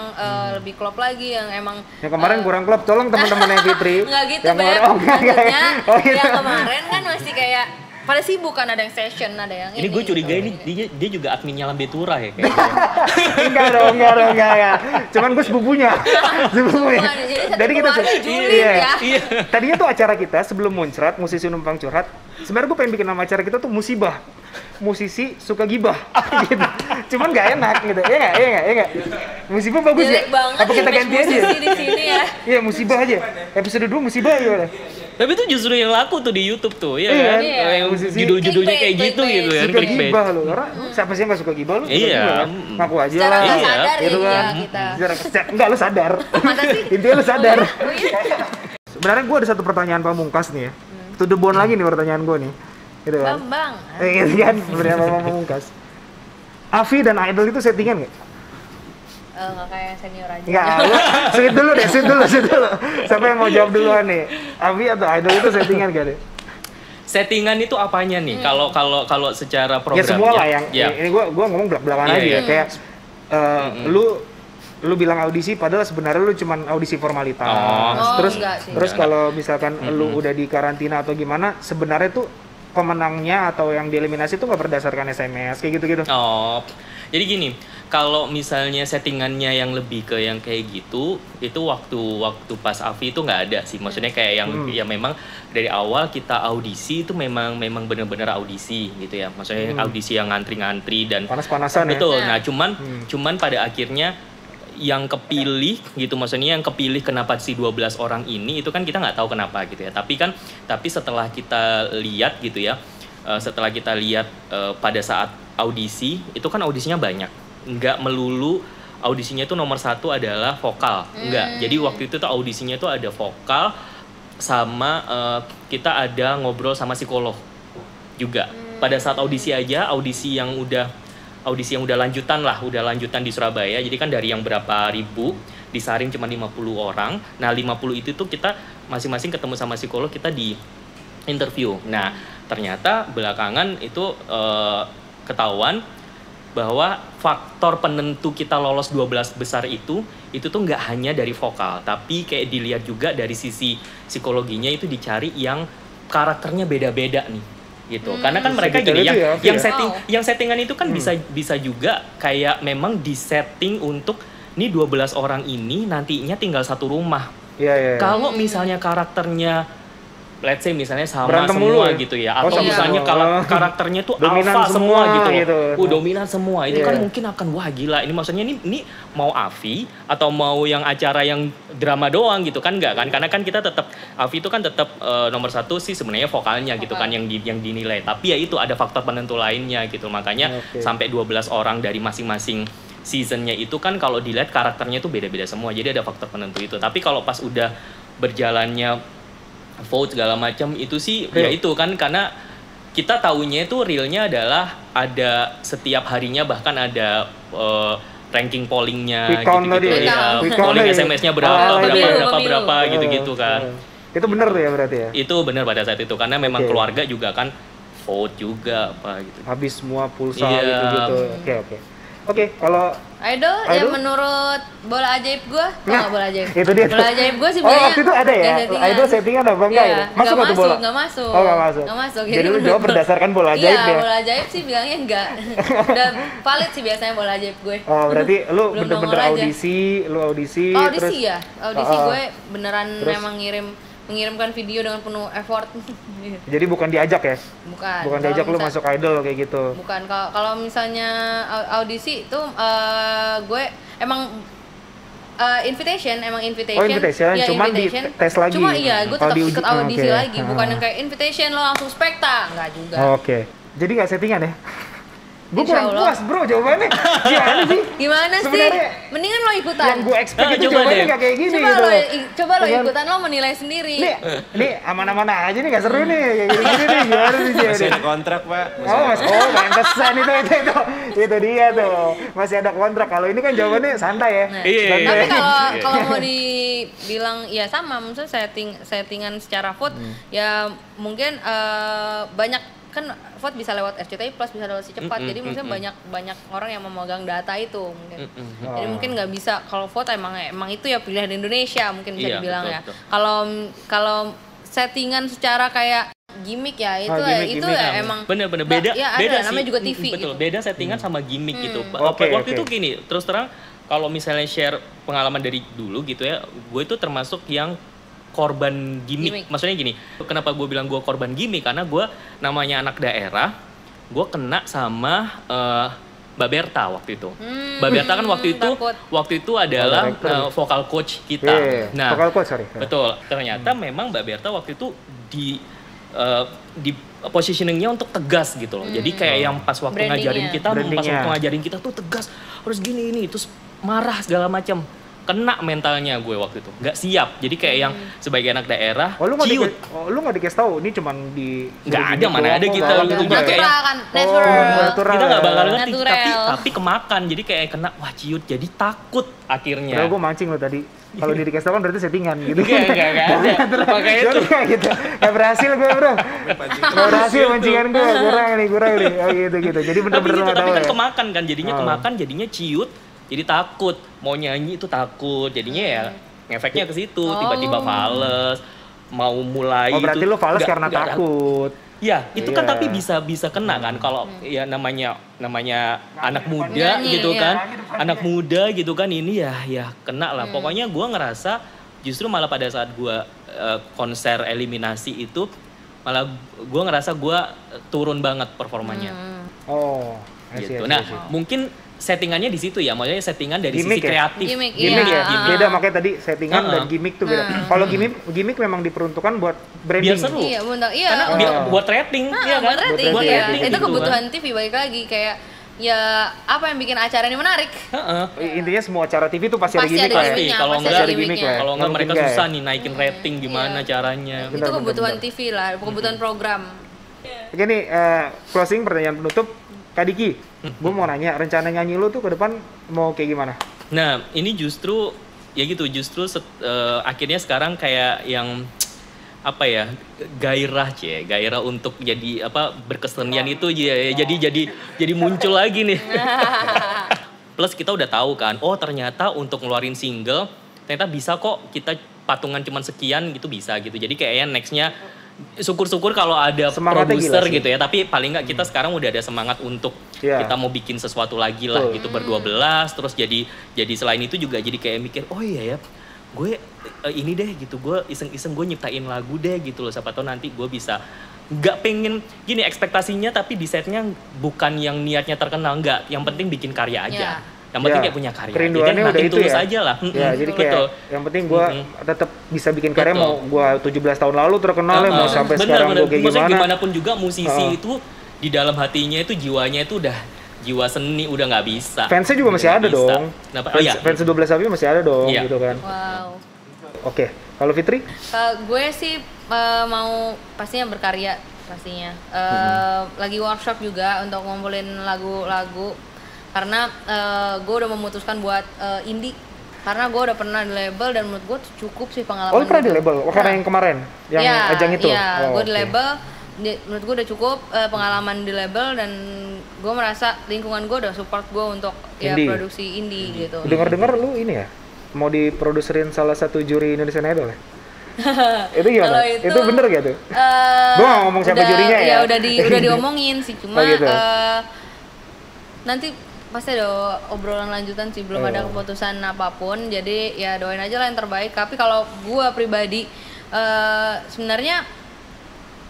lebih klop lagi yang emang Yang kemarin kurang klub, tolong teman-teman yang Fitri. nggak gitu yang Beb. kemarin- oh, enggak, enggak. Maksudnya Oh, gitu. yang kemarin kan masih kayak pada sibuk kan ada yang session ada yang Ini gue curiga ini dia juga adminnya Lambe Tura ya kayaknya. enggak dong, enggak ya. Cuman gue sepupunya. Sepupunya. Jadi kita keluarga julid ya. Iya. Tadinya tuh acara kita sebelum muncrat, musisi numpang curhat. Sebenarnya gue pengen bikin nama acara kita tuh musibah. Musisi suka gibah gitu. Cuman nggak enak gitu. Iya nggak? Musibah bagus ya? Jelek banget Apa kita image ganti aja? musisi di sini ya. Iya, musibah aja. Episode 2 musibah gimana? Tapi itu justru yang laku tuh di YouTube tuh, ya Iya, kan? iya. Yang Musisi- judul-judulnya kayak Clickbait, gitu gitu ya, Suka clickbait. gibah lo. Karena siapa sih yang nggak suka gibah lo? Iya. Ngaku aja Secara lah. nggak Iya, sadar Gitu ya kan. kita. Enggak, lu sadar. Masa sih? Intinya lu sadar. Oh iya. Sebenarnya gue ada satu pertanyaan pamungkas nih ya. To the bone lagi nih pertanyaan gue nih. Gitu kan. Bambang. Gitu kan, sebenarnya pamungkas. Avi dan Idol itu settingan nggak? Nggak kayak senior aja. Nggak, lu sweet dulu deh, sweet dulu. Siapa yang mau jawab duluan nih? Avi atau Idol itu settingan gak deh? Settingan itu apanya nih? Kalau secara Ya programnya. semua lah yang, Ya. ini gua ngomong belak-belakan Iya, aja iya. ya. Kayak lu bilang audisi padahal sebenarnya lu cuman audisi formalitas. Oh. Terus enggak sih. terus kalau misalkan lu udah di karantina atau gimana, sebenarnya tuh pemenangnya atau yang dieliminasi tuh nggak berdasarkan SMS kayak gitu-gitu. Oh, jadi gini, kalau misalnya settingannya yang lebih ke yang kayak gitu, itu waktu pas Avi itu nggak ada sih. Maksudnya kayak yang ya memang dari awal kita audisi itu memang bener-bener audisi gitu ya. Maksudnya audisi yang ngantri-ngantri dan Panas-panasan ya. betul. Nah. Nah, cuman pada akhirnya yang kepilih gitu, maksudnya yang kepilih kenapa si 12 orang ini itu kan kita nggak tahu kenapa gitu ya. Tapi setelah kita lihat gitu ya, setelah kita lihat pada saat audisi itu kan audisinya banyak, nggak melulu audisinya itu nomor 1 adalah vokal, enggak. Jadi waktu itu tuh audisinya tuh ada vokal sama kita ada ngobrol sama psikolog juga. Pada saat audisi aja, audisi yang udah lanjutan di Surabaya. Jadi kan dari yang berapa ribu disaring cuma 50 orang. Nah, 50 itu tuh kita masing-masing ketemu sama psikolog, kita di interview. Nah, ternyata belakangan itu ketahuan bahwa faktor penentu kita lolos 12 besar itu tuh nggak hanya dari vokal, tapi kayak dilihat juga dari sisi psikologinya, itu dicari yang karakternya beda-beda nih gitu. Karena kan mereka gini yang settingan itu kan bisa juga kayak memang disetting untuk nih 12 orang ini nantinya tinggal satu rumah. Kalau misalnya karakternya let's say misalnya sama berantem semua mulu, gitu ya, atau misalnya kalau karakternya tuh alpha semua gitu. Dominan semua. Itu kan mungkin akan wah gila. Ini maksudnya ini mau Avi atau mau yang acara yang drama doang gitu kan, enggak kan? Karena kan kita tetap Avi itu kan tetap nomor 1 sih sebenarnya vokalnya gitu kan yang dinilai. Tapi ya itu ada faktor penentu lainnya gitu. Makanya sampai 12 orang dari masing-masing seasonnya itu kan kalau dilihat karakternya tuh beda-beda semua. Jadi ada faktor penentu itu. Tapi kalau pas udah berjalannya vote segala macam itu sih ya itu kan karena kita tahunya itu realnya adalah ada setiap harinya, bahkan ada ranking pollingnya gitu-gitu ya, polling SMS-nya berapa gitu-gitu kan. Itu benar tuh ya berarti ya? Itu benar pada saat itu karena memang keluarga juga kan vote juga apa gitu. Habis semua pulsa gitu. Oke, kalau Idol ya menurut bola ajaib gue, bola ajaib. Itu dia. Bola ajaib gue sih waktu itu ada ya? Idol settingan apa enggak ya? Masuk nggak bola? Nggak masuk. Oh, nggak masuk. Jadi lu jawab berdasarkan bola ajaib ya? Iya, bola ajaib sih bilangnya enggak. Udah valid sih biasanya bola ajaib gue. Oh, berarti lu bener-bener audisi Audisi terus, ya? Audisi gue beneran memang mengirimkan video dengan penuh effort. Jadi bukan diajak ya? Bukan diajak lu masuk Idol kayak gitu? Bukan. Kalau misalnya audisi itu gue emang invitation. Oh, invitation. Ya, cuman di tes lagi. Cuma iya, gue tetap ikut audisi lagi. Bukan yang kayak invitation lo langsung spekta, enggak juga. Oke. Jadi nggak settingan ya? Gue kurang puas bro jawabannya. Gimana sih? Mendingan lo ikutan. Yang gue expect itu jawabannya nggak kayak gini gitu. Coba lo ikutan, lo menilai sendiri. Nih aman-aman aja nih, nggak seru nih kayak gini nih. Gimana sih? Masih ada kontrak pak. Pantesan itu dia tuh. Masih ada kontrak. Kalau ini kan jawabannya santai ya. Tapi kalau mau dibilang ya sama, maksudnya settingan secara vote ya mungkin banyak. Kan vote bisa lewat RCTI Plus, bisa lewat si cepat. Jadi maksudnya banyak orang yang memegang data itu mungkin. Jadi mungkin nggak bisa, kalau vote emang itu ya pilihan Indonesia mungkin bisa dibilang ya. Kalau settingan secara kayak gimmick ya itu ya emang bener beda ada sih. Namanya juga TV. Betul, gitu. Beda settingan sama gimmick gitu. Waktu itu gini, terus terang kalau misalnya share pengalaman dari dulu gitu ya, gue itu termasuk yang korban gimmick. Maksudnya gini, kenapa gue bilang gue korban gimmick? Karena gue namanya anak daerah, gue kena sama Mbak Berta waktu itu. Mbak Berta kan waktu itu adalah vokal coach kita. Nah, vokal coach, sorry. Betul. Ternyata memang Mbak Berta waktu itu di positioningnya untuk tegas gitu loh. Jadi kayak yang pas waktu ngajarin kita tuh tegas, harus gini ini, terus marah segala macam. Kena mentalnya gue waktu itu, nggak siap. Jadi kayak yang sebagai anak daerah, lu nggak dikasih tahu, ini cuman nggak ada, mana ada kita gitu juga kayak natural. Kita nggak bakal ngerti, tapi kemakan. Jadi kayak kena, wah ciut, jadi takut akhirnya. Padahal gue mancing lo tadi. Kalau dikasih tahu kan berarti settingan gitu. Enggak ada. Makanya itu. Gitu. Nggak berhasil gue bro. Nggak berhasil mancingan gue, kurang nih. Oh gitu. Jadi bener-bener nggak tahu. Tapi kan kemakan kan, jadinya ciut. Jadi takut, mau nyanyi itu takut, jadinya ya ngefeknya ke situ, tiba-tiba fales, mau mulai itu. Oh berarti lu fales karena takut. Ya, itu kan tapi bisa kena kan kalau ya namanya anak muda gitu kan. Anak muda gitu kan ini ya kena lah. Pokoknya gue ngerasa justru malah pada saat gue konser eliminasi itu malah gue ngerasa gue turun banget performanya. Oh, gitu. Nah, mungkin settingannya di situ ya, maksudnya settingan dari Gimmick sisi ya? kreatif. Gimmick, Gimmick iya. ya, beda makanya tadi settingan dan gimmick tuh beda. Kalau gimmick memang diperuntukkan buat branding. Biar seru. Iya, benar. Iya. Karena buat rating, iya kan? buat rating, Buat iya. rating Itu gitu kebutuhan kan. TV balik lagi kayak ya apa yang bikin acara ini menarik. Heeh. Intinya semua acara TV tuh pasti ada Pasti gimmick ada lah ya. gimmicknya, Kalau pasti enggak ada ada gimmick gimmicknya. lah. Kalau nggak Nggak mereka mungkin susah nggak nih naikin rating gimana Iya. caranya. Itu Benar, kebutuhan benar. TV lah, kebutuhan program. Oke nih, closing pertanyaan penutup. Kak Diki, gue mau nanya, rencana nyanyi lu tuh ke depan mau kayak gimana? Nah, ini justru ya gitu, akhirnya sekarang kayak yang apa ya, gairah untuk jadi apa berkesenian itu jadi muncul lagi nih. Plus kita udah tahu kan, oh ternyata untuk ngeluarin single ternyata bisa kok kita patungan cuman sekian gitu bisa gitu. Jadi kayaknya nextnya syukur-syukur kalau ada Semangatnya produser gila sih. gitu ya, tapi paling nggak kita sekarang udah ada semangat untuk Iya. kita mau bikin sesuatu lagi lah Betul. gitu berdua-12, terus jadi selain itu juga jadi kayak mikir oh iya ya gue ini deh gitu, gue iseng-iseng gue nyiptain lagu deh gitu loh, siapa tahu nanti gue bisa nggak pengen gini ekspektasinya, tapi di setnya bukan yang niatnya terkenal, nggak, yang penting bikin karya aja. Iya. Yang penting Ya, kayak punya karya. kerinduannya Jadi udah nothing itu tulus ya. aja lah. Ya, jadi kayak betul. yang penting gue tetap bisa bikin karya, Betul. mau gue 17 tahun lalu terkenal ya, mau sampai sekarang gue kayak Maksudnya gimana. gimana pun juga musisi itu di dalam hatinya itu jiwanya itu udah jiwa seni, udah nggak bisa. Fansnya juga masih Udah ada nggak bisa. dong. Kenapa? Oh, iya. Fans 12 Sapi masih ada dong, Iya. gitu kan. Wow. Oke, kalau Fitri? Gue sih mau pastinya berkarya pastinya. Lagi workshop juga untuk ngumpulin lagu-lagu karena gue udah memutuskan buat indie karena gue udah pernah di label dan menurut gue cukup sih pengalaman. Oh, lu pernah di gitu. label? Oh, karena yang kemarin, yang Iya, ajang itu? Iya, Oh, gue di oke. label. Menurut gue udah cukup pengalaman di label dan gue merasa lingkungan gue udah support gue untuk ya Indie. produksi indie gitu. Dengar-dengar lu ini ya, mau diproduserin salah satu juri Indonesian Idol ya? Itu gimana? Kalau Itu bener gak tuh? eh, Gua nggak ngomong siapa udah- jurinya ya. udah diomongin sih, cuma Oh, gitu. nanti pasti ada obrolan lanjutan sih, belum ada keputusan apapun. Jadi ya doain aja lah yang terbaik. Tapi kalau gue pribadi sebenarnya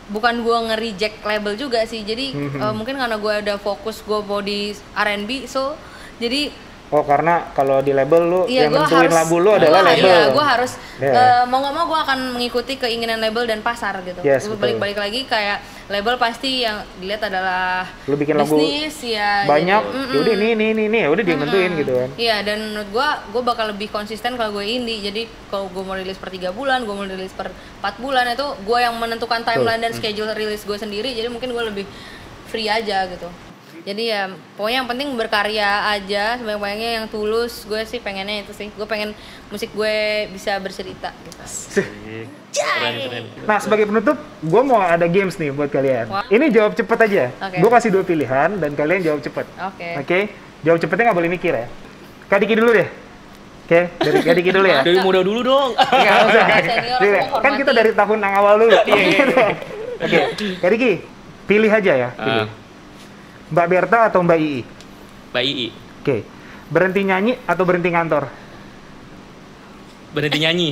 bukan gue nge-reject label juga sih. Jadi mungkin karena gue udah fokus gue mau di R&B, so jadi Oh, karena kalau di label lu iya, yang gua nentuin harus, lagu lu adalah label. Iya, gue harus Iya. mau nggak mau gue akan mengikuti keinginan label dan pasar gitu. Yes, betul. Balik lagi kayak label pasti yang dilihat adalah Lu bikin lagu bisnis ya. banyak, jadi, ya udah ini, ya udah dia nentuin gitu kan. Iya, dan menurut gue bakal lebih konsisten kalau gue indie. Jadi kalau gue mau rilis per 3 bulan, gue mau rilis per 4 bulan, itu gue yang menentukan timeline dan schedule rilis gue sendiri. Jadi mungkin gue lebih free aja gitu. Jadi ya pokoknya yang penting berkarya aja, sebanyak-banyaknya yang tulus. Gue sih pengennya itu sih. Gue pengen musik gue bisa bercerita gitu. Keren. Nah, sebagai penutup, gue mau ada games nih buat kalian. Wah. Ini jawab cepet aja. Oke. Gue kasih 2 pilihan dan kalian jawab cepet. Oke. Oke? Jawab cepetnya nggak boleh mikir ya. Kak Diki dulu deh. Oke, dari Kak Diki dulu ya. Dari muda dulu dong. Nggak usah. Senior, Dile. aku Kan kita hormati. dari tahun yang awal dulu. Oke, Kak Diki, pilih aja ya. Pilih. Mbak Berta atau Mbak Ii? Mbak Ii, Oke. Berhenti nyanyi atau berhenti ngantor? berhenti nyanyi.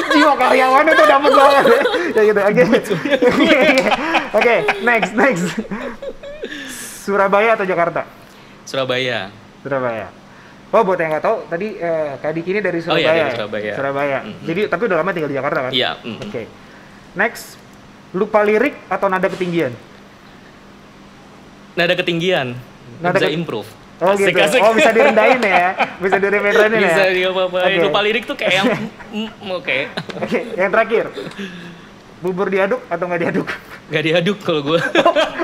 Jiwa karyawannya tuh dapet banget ya. Ya gitu. Oke, next. Surabaya atau Jakarta? Surabaya. Surabaya. Oh, buat yang nggak tahu, tadi Kak Diki ini dari Oh Surabaya. iya, dari Surabaya. Jadi, tapi udah lama tinggal di Jakarta kan? Iya. Oke. Next, lupa lirik atau nada ketinggian? Nada ketinggian. Nada Bisa ke- improve. Oh gitu. Asik-asik. Oh, bisa direndahin ya? Bisa direndahin ya? Bisa dia apa-apain. Oke. Lupa lirik tuh kayak yang oke. Oke, yang terakhir. Bubur diaduk atau nggak diaduk? Gak diaduk kalau gue.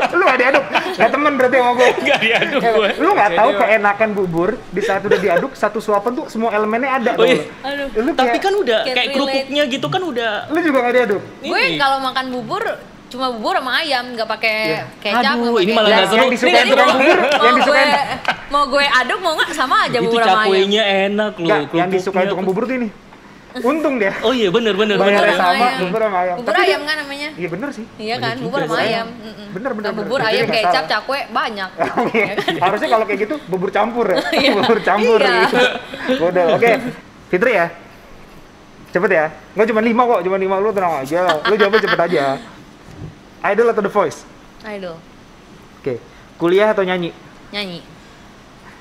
Lu nggak diaduk? Nggak temen berarti sama gue. Gak diaduk gue. Lu nggak tahu keenakan bubur di saat udah diaduk, satu suapan tuh semua elemennya ada. Oh, iya. Aduh. Lu Tapi kan udah Can't kayak relate. kerupuknya gitu kan udah. lu juga nggak diaduk? Gue Ini. kalau makan bubur cuma bubur sama ayam, nggak pakai Iya. kecap. Aduh, nggak ini pakai- malah nggak seru. Yang disukain Jadi tukang mau- bubur, mau yang disukain mau gue aduk mau nggak sama aja Itu bubur sama ayam. cakwenya enak loh. Nggak, yang disukain kerupuknya tukang tuh. bubur tuh ini. Untung dia. Oh iya bener. Bayarnya Bubur sama, ayam. bubur sama ayam. Bubur Tapi ayam dia- kan namanya. Iya bener sih. Iya kan, bubur sama ayam. Bener. Nah, bubur Jadi ayam nggak kecap salah. cakwe banyak. Oke, harusnya kalau kayak gitu bubur campur ya. Iya. Bubur campur Iya. gitu. Bodoh. Oke. Fitri ya. Cepet ya. Nggak cuma 5 kok, cuma 5 lu tenang aja. Lu jawabnya cepet aja. Idol atau The Voice? Idol, Oke. Kuliah atau nyanyi? nyanyi.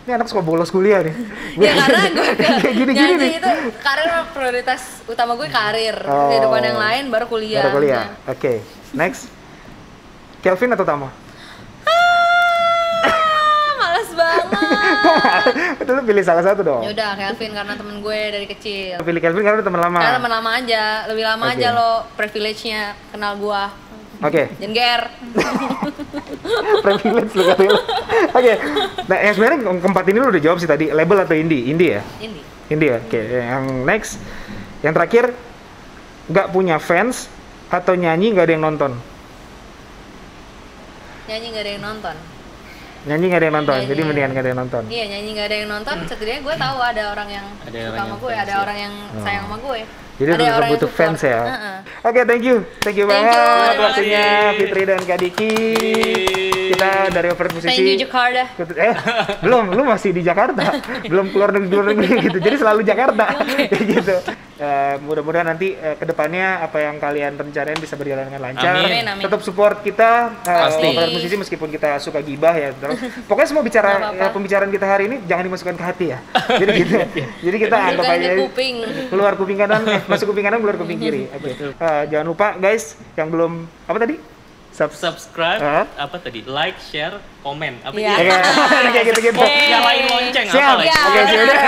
Ini anak suka bolos kuliah nih. Ya karena gue Kayak gini-gini nyanyi nih. itu karir prioritas utama gue karir. Kehidupan yang lain baru kuliah. Baru kuliah. Oke. Next. Kelvin atau Tama? Males banget. Itu lu pilih salah satu dong. Ya udah Kelvin karena temen gue dari kecil. Pilih Kelvin karena udah teman lama. Karena temen lama aja, lebih lama Oke. aja lo privilege-nya kenal gua. Oke. Jangan GR. Privilege lu kali lu. Oke. Nah, yang sebenarnya keempat ini lu udah jawab sih tadi, label atau indie? Indie ya? Ini. Indie ya. Oke, yang next. Yang terakhir, nggak punya fans atau nyanyi nggak ada yang nonton? Nyanyi gak ada yang nonton. Nyanyi nggak ada yang nonton, Nyanyi. jadi mendingan nggak ada yang nonton. Iya nyanyi gak ada yang nonton. Setidaknya gue tahu ada orang yang Ada suka orang sama yang gue, fans ada ya. orang yang sayang sama gue. Jadi Ada tetap orang yang butuh support. fans ya. Heeh. Oke, thank you Thank banget you. waktunya Fitri dan Kak Diki. Kita dari Overt Musisi. Thank you Jakarta. Belum, lu masih di Jakarta, belum keluar negeri gitu, jadi selalu Jakarta, kayak gitu. Mudah-mudahan nanti kedepannya apa yang kalian rencanain bisa berjalan dengan lancar. Amin. Amin. Tetap support kita, Pasti. Overt Musisi meskipun kita suka gibah ya. Terus, pokoknya semua Nggak apa-apa. pembicaraan kita hari ini jangan dimasukkan ke hati ya. Jadi gitu. Jadi kita anggap Bukan aja ke kuping. keluar kuping kanan, masuk kuping kanan, keluar kuping kiri. Oke. Jangan lupa guys yang belum apa tadi? Subscribe, Hah? apa tadi? Like, share, komen. Apa Iya. dia? Kayak gitu-gitu. Nyalain lonceng apa Siap. lagi? Iya. Oke, sudah.